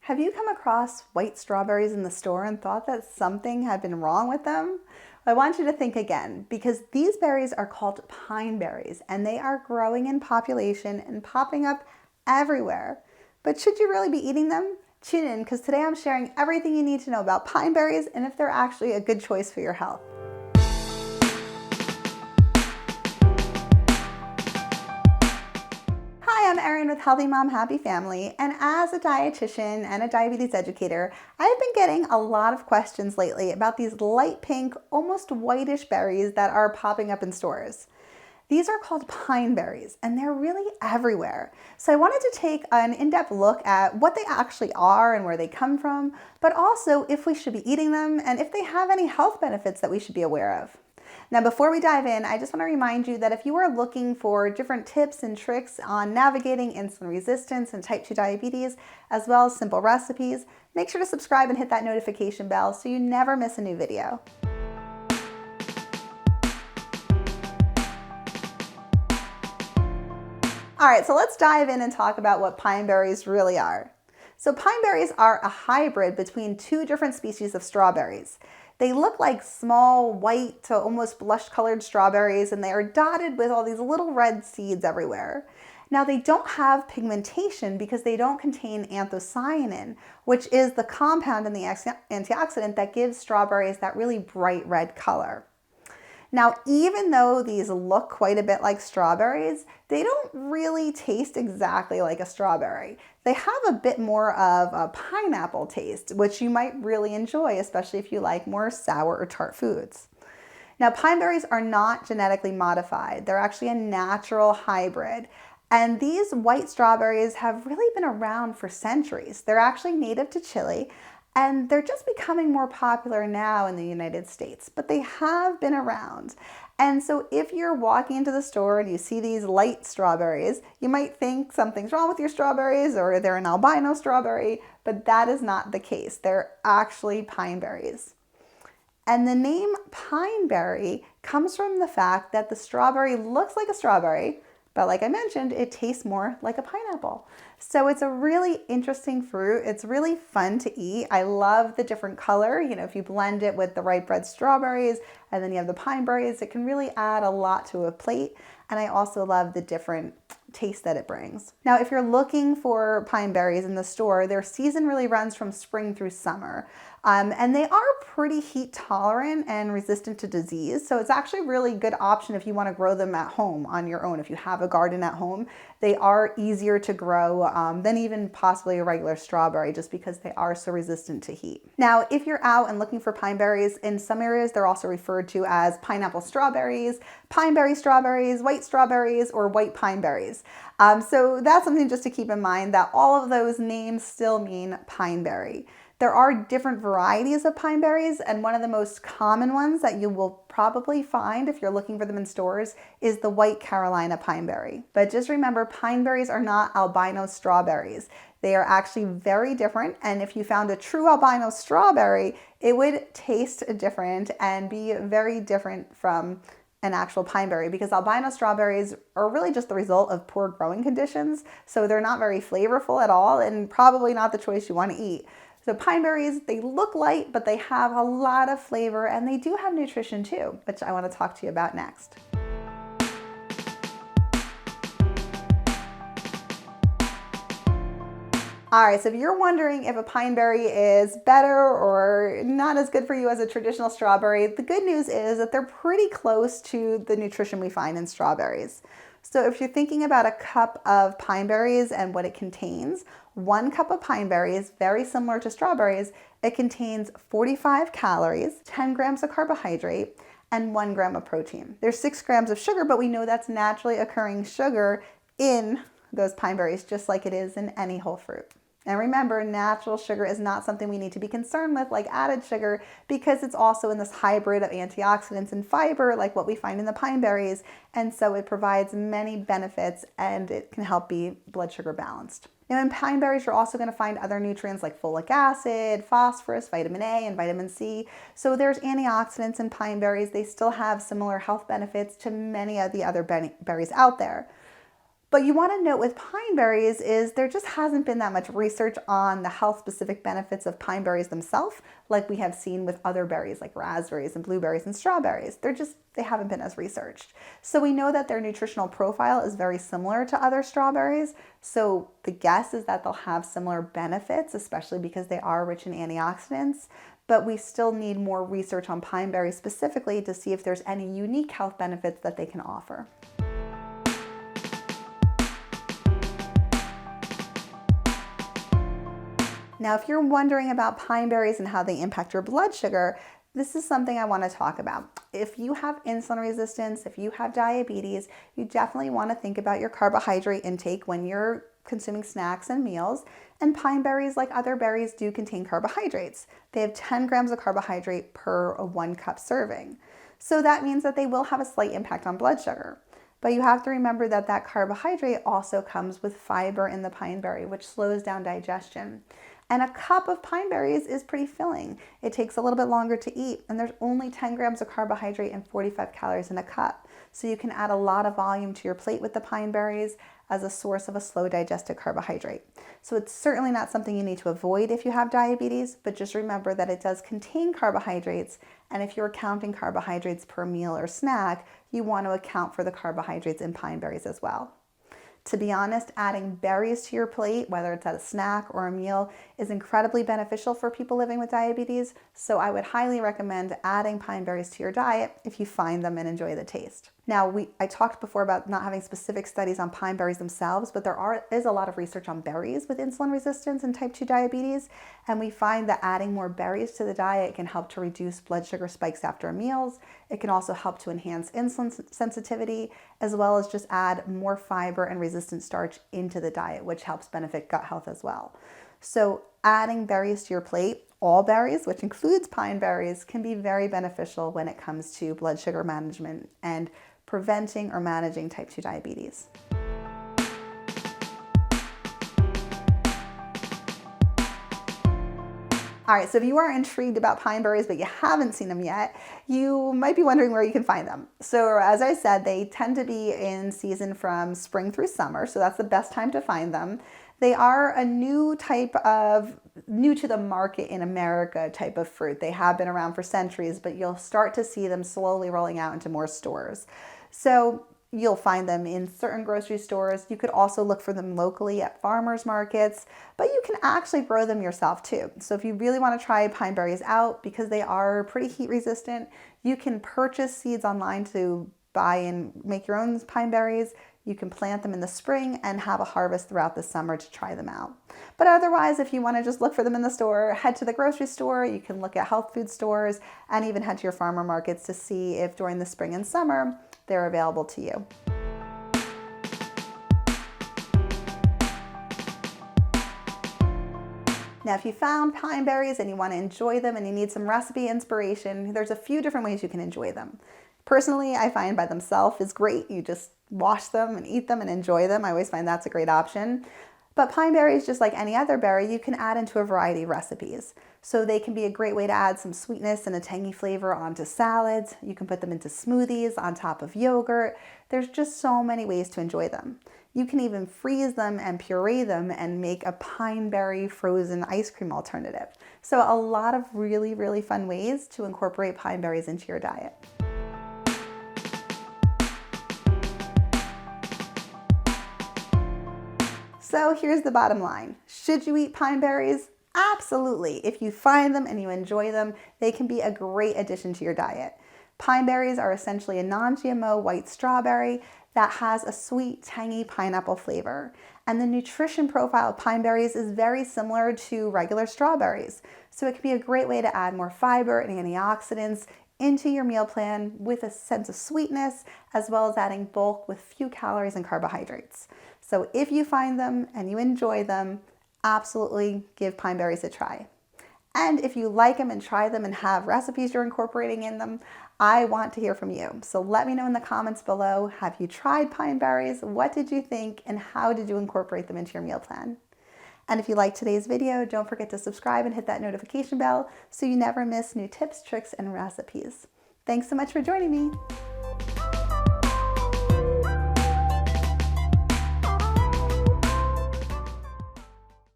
Have you come across white strawberries in the store and thought that something had been wrong with them? I want you to think again because these berries are called pine berries and they are growing in population and popping up everywhere. But should you really be eating them? Tune in because today I'm sharing everything you need to know about pine berries and if they're actually a good choice for your health. Hi, I'm Erin with Healthy Mom Happy Family, and as a dietitian and a diabetes educator, I've been getting a lot of questions lately about these light pink, almost whitish berries that are popping up in stores. These are called pine berries, and they're really everywhere. So I wanted to take an in-depth look at what they actually are and where they come from, but also if we should be eating them and if they have any health benefits that we should be aware of. Now, before we dive in, I just want to remind you that if you are looking for different tips and tricks on navigating insulin resistance and type 2 diabetes, as well as simple recipes, make sure to subscribe and hit that notification bell so you never miss a new video. All right, so let's dive in and talk about what pine berries really are. So pine berries are a hybrid between two different species of strawberries. They look like small white to almost blush colored strawberries, and they are dotted with all these little red seeds everywhere. Now they don't have pigmentation because they don't contain anthocyanin, which is the compound in the antioxidant that gives strawberries that really bright red color. Now, even though these look quite a bit like strawberries, they don't really taste exactly like a strawberry. They have a bit more of a pineapple taste, which you might really enjoy, especially if you like more sour or tart foods. Now, pine berries are not genetically modified. They're actually a natural hybrid. And these white strawberries have really been around for centuries. They're actually native to Chile, and they're just becoming more popular now in the United States, but they have been around. And so if you're walking into the store and you see these light strawberries, you might think something's wrong with your strawberries or they're an albino strawberry, but that is not the case. They're actually pine berries. And the name pineberry comes from the fact that the strawberry looks like a strawberry, but like I mentioned, it tastes more like a pineapple. So it's a really interesting fruit. It's really fun to eat. I love the different color. You know, if you blend it with the ripe red strawberries and then you have the pine berries, it can really add a lot to a plate. And I also love the different taste that it brings. Now, if you're looking for pine berries in the store, their season really runs from spring through summer. And they are pretty heat tolerant and resistant to disease. So it's actually a really good option if you want to grow them at home on your own. If you have a garden at home, they are easier to grow than even possibly a regular strawberry just because they are so resistant to heat. Now, if you're out and looking for pine berries, in some areas they're also referred to as pineapple strawberries, pineberry strawberries, white strawberries, or white pine berries. So that's something just to keep in mind that all of those names still mean pineberry. There are different varieties of pine berries, and one of the most common ones that you will probably find if you're looking for them in stores is the white Carolina pineberry. But just remember, pine berries are not albino strawberries. They are actually very different, and if you found a true albino strawberry, it would taste different and be very different from an actual pineberry because albino strawberries are really just the result of poor growing conditions, so they're not very flavorful at all and probably not the choice you want to eat. So pine berries, they look light, but they have a lot of flavor and they do have nutrition too, which I want to talk to you about next. All right, so if you're wondering if a pineberry is better or not as good for you as a traditional strawberry, the good news is that they're pretty close to the nutrition we find in strawberries. So if you're thinking about a cup of pine berries and what it contains, 1 cup of pine berries, very similar to strawberries, it contains 45 calories, 10 grams of carbohydrate, and 1 gram of protein. There's 6 grams of sugar, but we know that's naturally occurring sugar in those pine berries, just like it is in any whole fruit. And remember, natural sugar is not something we need to be concerned with like added sugar because it's also in this hybrid of antioxidants and fiber like what we find in the pine berries. And so it provides many benefits and it can help be blood sugar balanced. Now in pine berries, you're also going to find other nutrients like folic acid, phosphorus, vitamin A, and vitamin C. So there's antioxidants in pine berries. They still have similar health benefits to many of the other berries out there. But you want to note with pine berries is there just hasn't been that much research on the health specific benefits of pine berries themselves, like we have seen with other berries like raspberries and blueberries and strawberries. They haven't been as researched. So we know that their nutritional profile is very similar to other strawberries. So the guess is that they'll have similar benefits, especially because they are rich in antioxidants. But we still need more research on pine berries specifically to see if there's any unique health benefits that they can offer. Now, if you're wondering about pine berries and how they impact your blood sugar, this is something I want to talk about. If you have insulin resistance, if you have diabetes, you definitely want to think about your carbohydrate intake when you're consuming snacks and meals. And pine berries, like other berries, do contain carbohydrates. They have 10 grams of carbohydrate per a 1 cup serving. So that means that they will have a slight impact on blood sugar. But you have to remember that that carbohydrate also comes with fiber in the pine berry, which slows down digestion. And a cup of pine berries is pretty filling. It takes a little bit longer to eat, and there's only 10 grams of carbohydrate and 45 calories in a cup. So you can add a lot of volume to your plate with the pine berries as a source of a slow digested carbohydrate. So it's certainly not something you need to avoid if you have diabetes, but just remember that it does contain carbohydrates, and if you're counting carbohydrates per meal or snack, you want to account for the carbohydrates in pine berries as well. To be honest, adding berries to your plate, whether it's at a snack or a meal, is incredibly beneficial for people living with diabetes, so I would highly recommend adding pine berries to your diet if you find them and enjoy the taste. Now, I talked before about not having specific studies on pine berries themselves, but there is a lot of research on berries with insulin resistance and type 2 diabetes, and we find that adding more berries to the diet can help to reduce blood sugar spikes after meals. It can also help to enhance insulin sensitivity, as well as just add more fiber and resistant starch into the diet, which helps benefit gut health as well. So adding berries to your plate, all berries, which includes pine berries, can be very beneficial when it comes to blood sugar management and preventing or managing type 2 diabetes. All right, so if you are intrigued about pine berries but you haven't seen them yet, you might be wondering where you can find them. So as I said, they tend to be in season from spring through summer, so that's the best time to find them. They are a new to the market in America type of fruit. They have been around for centuries, but you'll start to see them slowly rolling out into more stores. So you'll find them in certain grocery stores. You could also look for them locally at farmers markets, but you can actually grow them yourself too. So if you really want to try pine berries out, because they are pretty heat resistant, you can purchase seeds online to buy and make your own pine berries. You can plant them in the spring and have a harvest throughout the summer to try them out. But otherwise, if you want to just look for them in the store, head to the grocery store. You can look at health food stores and even head to your farmer markets to see if during the spring and summer they're available to you. Now, if you found pine berries and you want to enjoy them and you need some recipe inspiration, there's a few different ways you can enjoy them. Personally, I find by themselves is great. You just wash them and eat them and enjoy them. I always find that's a great option. But pine berries, just like any other berry, you can add into a variety of recipes. So they can be a great way to add some sweetness and a tangy flavor onto salads. You can put them into smoothies on top of yogurt. There's just so many ways to enjoy them. You can even freeze them and puree them and make a pine berry frozen ice cream alternative. So a lot of really, really fun ways to incorporate pine berries into your diet. So here's the bottom line. Should you eat pine berries? Absolutely. If you find them and you enjoy them, they can be a great addition to your diet. Pine berries are essentially a non-GMO white strawberry that has a sweet, tangy pineapple flavor. And the nutrition profile of pine berries is very similar to regular strawberries. So it can be a great way to add more fiber and antioxidants into your meal plan with a sense of sweetness, as well as adding bulk with few calories and carbohydrates. So if you find them and you enjoy them, absolutely give pine berries a try. And if you like them and try them and have recipes you're incorporating in them, I want to hear from you. So let me know in the comments below, have you tried pine berries? What did you think and how did you incorporate them into your meal plan? And if you liked today's video, don't forget to subscribe and hit that notification bell so you never miss new tips, tricks, and recipes. Thanks so much for joining me.